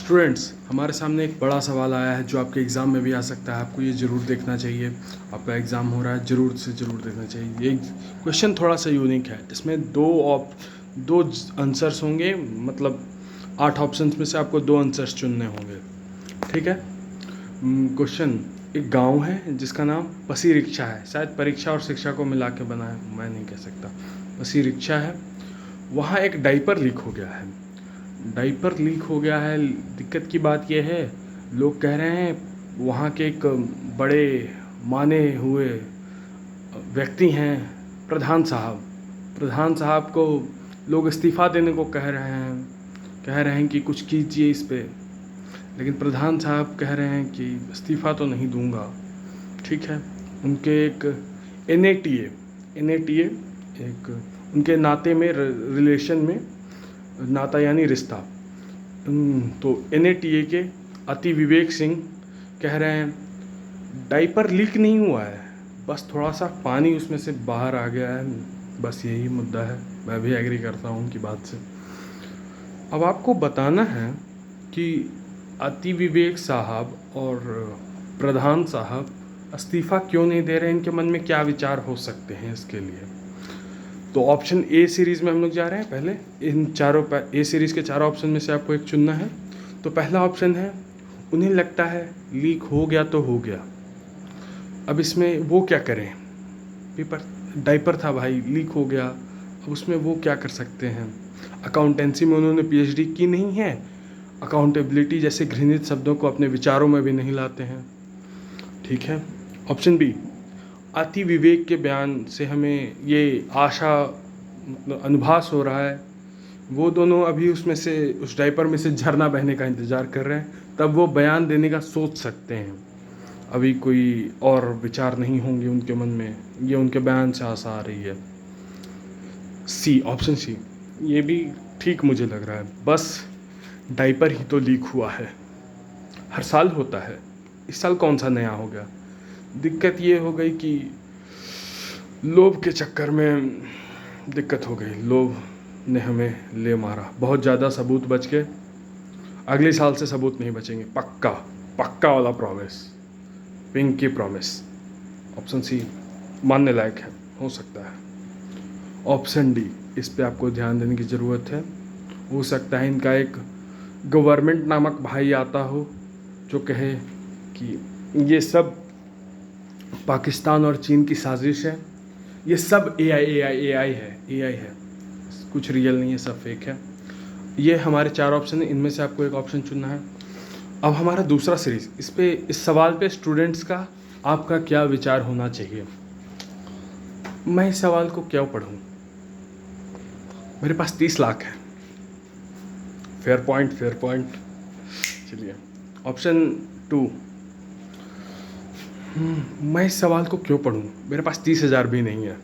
Students, हमारे सामने एक बड़ा सवाल आया है जो आपके एग्ज़ाम में भी आ सकता है। आपको ये ज़रूर देखना चाहिए। आपका एग्ज़ाम हो रहा है, ज़रूर से ज़रूर देखना चाहिए। ये क्वेश्चन थोड़ा सा यूनिक है। इसमें दो आंसर्स होंगे, मतलब 8 ऑप्शंस में से आपको 2 आंसर्स चुनने होंगे। ठीक है। क्वेश्चन, एक गांव है जिसका नाम पसी रिक्शा है। शायद परीक्षा और शिक्षा को मिला के बना है, मैं नहीं कह सकता। पसी रिक्शा है। वहाँ एक डायपर लीक हो गया है। डायपर लीक हो गया है। दिक्कत की बात यह है, लोग कह रहे हैं वहाँ के एक बड़े माने हुए व्यक्ति हैं प्रधान साहब को लोग इस्तीफ़ा देने को कह रहे हैं कि कुछ कीजिए इस पे। लेकिन प्रधान साहब कह रहे हैं कि इस्तीफ़ा तो नहीं दूंगा। ठीक है। उनके एक एन ए टी ए एक उनके नाते में रिलेशन में, नाता यानी रिश्ता। तो NATA के अति विवेक सिंह कह रहे हैं डायपर लीक नहीं हुआ है, बस थोड़ा सा पानी उसमें से बाहर आ गया है, बस यही मुद्दा है। मैं भी एग्री करता हूँ उनकी बात से। अब आपको बताना है कि अति विवेक साहब और प्रधान साहब इस्तीफ़ा क्यों नहीं दे रहे, इनके मन में क्या विचार हो सकते हैं इसके लिए। तो ऑप्शन ए सीरीज़ में हम लोग जा रहे हैं। पहले इन चारों ए सीरीज़ के चारों ऑप्शन में से आपको एक चुनना है। तो पहला ऑप्शन है, उन्हें लगता है लीक हो गया तो हो गया। अब इसमें वो क्या करें, पेपर डायपर था भाई, लीक हो गया, अब उसमें वो क्या कर सकते हैं। अकाउंटेंसी में उन्होंने PhD की नहीं है, अकाउंटेबिलिटी जैसे घृणित शब्दों को अपने विचारों में भी नहीं लाते हैं। ठीक है। ऑप्शन बी, अति विवेक के बयान से हमें ये आशा मतलब अनुभास हो रहा है वो दोनों अभी उसमें से उस डायपर में से झरना बहने का इंतज़ार कर रहे हैं, तब वो बयान देने का सोच सकते हैं। अभी कोई और विचार नहीं होंगे उनके मन में, ये उनके बयान से आशा आ रही है। सी, ऑप्शन सी, ये भी ठीक मुझे लग रहा है। बस डायपर ही तो लीक हुआ है, हर साल होता है, इस साल कौन सा नया हो गया। दिक्कत ये हो गई कि लोभ के चक्कर में दिक्कत हो गई, लोभ ने हमें ले मारा। बहुत ज़्यादा सबूत बच गए, अगले साल से सबूत नहीं बचेंगे, पक्का पक्का वाला promise, pinky promise. Option C मानने लायक है, हो सकता है। ऑप्शन डी, इस पे आपको ध्यान देने की ज़रूरत है। हो सकता है इनका एक गवर्नमेंट नामक भाई आता हो जो कहे कि ये सब पाकिस्तान और चीन की साजिश है, ये सब AI है, कुछ रियल नहीं है, सब फेक है। ये हमारे 4 ऑप्शन है, इनमें से आपको एक ऑप्शन चुनना है। अब हमारा दूसरा सीरीज़, इस सवाल पे स्टूडेंट्स का आपका क्या विचार होना चाहिए। मैं इस सवाल को क्यों पढ़ूं, मेरे पास 30 लाख है। Fair point. चलिए, ऑप्शन 2, मैं इस सवाल को क्यों पढ़ूं, मेरे पास 30,000 भी नहीं है।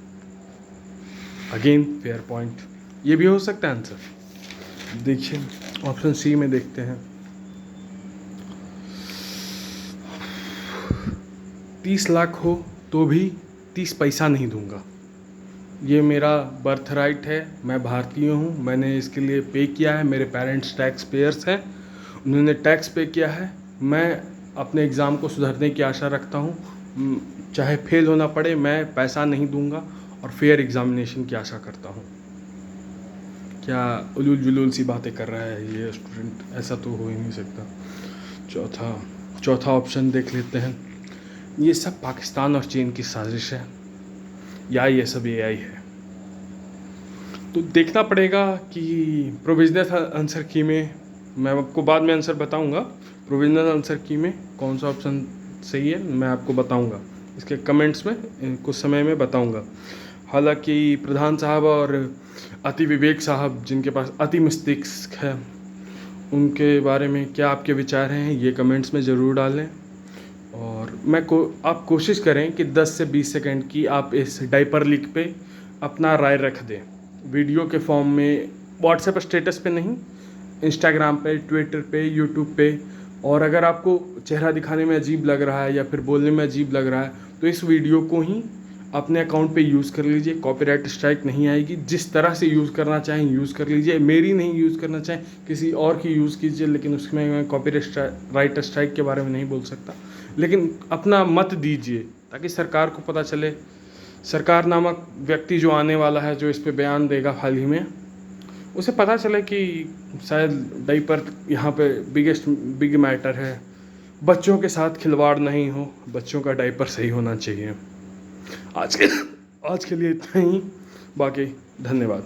अगेन फेयर पॉइंट, ये भी हो सकता है आंसर। देखिए ऑप्शन सी में देखते हैं। 30 लाख हो तो भी 30 पैसा नहीं दूंगा, ये मेरा बर्थ राइट है, मैं भारतीय हूँ, मैंने इसके लिए पे किया है, मेरे पेरेंट्स टैक्स पेयर्स हैं, उन्होंने टैक्स पे किया है। मैं अपने एग्ज़ाम को सुधरने की आशा रखता हूँ, चाहे फेल होना पड़े, मैं पैसा नहीं दूंगा और फेयर एग्जामिनेशन की आशा करता हूँ। क्या उलूल जुलूल सी बातें कर रहा है ये स्टूडेंट, ऐसा तो हो ही नहीं सकता। चौथा ऑप्शन देख लेते हैं। ये सब पाकिस्तान और चीन की साजिश है या ये सब AI है। तो देखना पड़ेगा कि प्रोविजनल आंसर की में, मैं आपको बाद में आंसर बताऊंगा, प्रोविजनल आंसर की में कौन सा ऑप्शन सही है मैं आपको बताऊंगा, इसके कमेंट्स में कुछ समय में बताऊंगा। हालांकि प्रधान साहब और अति विवेक साहब जिनके पास अति मस्तिष्क है, उनके बारे में क्या आपके विचार हैं ये कमेंट्स में ज़रूर डालें। और आप कोशिश करें कि 10 से 20 सेकंड की आप इस डायपर लीक पे अपना राय रख दें, वीडियो के फॉर्म में, व्हाट्सएप स्टेटस पे नहीं, इंस्टाग्राम पे, ट्विटर पे, यूट्यूब पे। और अगर आपको चेहरा दिखाने में अजीब लग रहा है या फिर बोलने में अजीब लग रहा है तो इस वीडियो को ही अपने अकाउंट पे यूज़ कर लीजिए, कॉपीराइट स्ट्राइक नहीं आएगी। जिस तरह से यूज़ करना चाहें यूज़ कर लीजिए, मेरी नहीं यूज़ करना चाहें किसी और की यूज़ कीजिए, लेकिन उसमें मैं कॉपीराइट स्ट्राइक के बारे में नहीं बोल सकता। लेकिन अपना मत दीजिए ताकि सरकार को पता चले, सरकार नामक व्यक्ति जो आने वाला है, जो इस पे बयान देगा हाल ही में, उसे पता चले कि शायद डायपर यहाँ पे बिग मैटर है। बच्चों के साथ खिलवाड़ नहीं हो, बच्चों का डायपर सही होना चाहिए। आज के लिए इतना ही, बाकी धन्यवाद।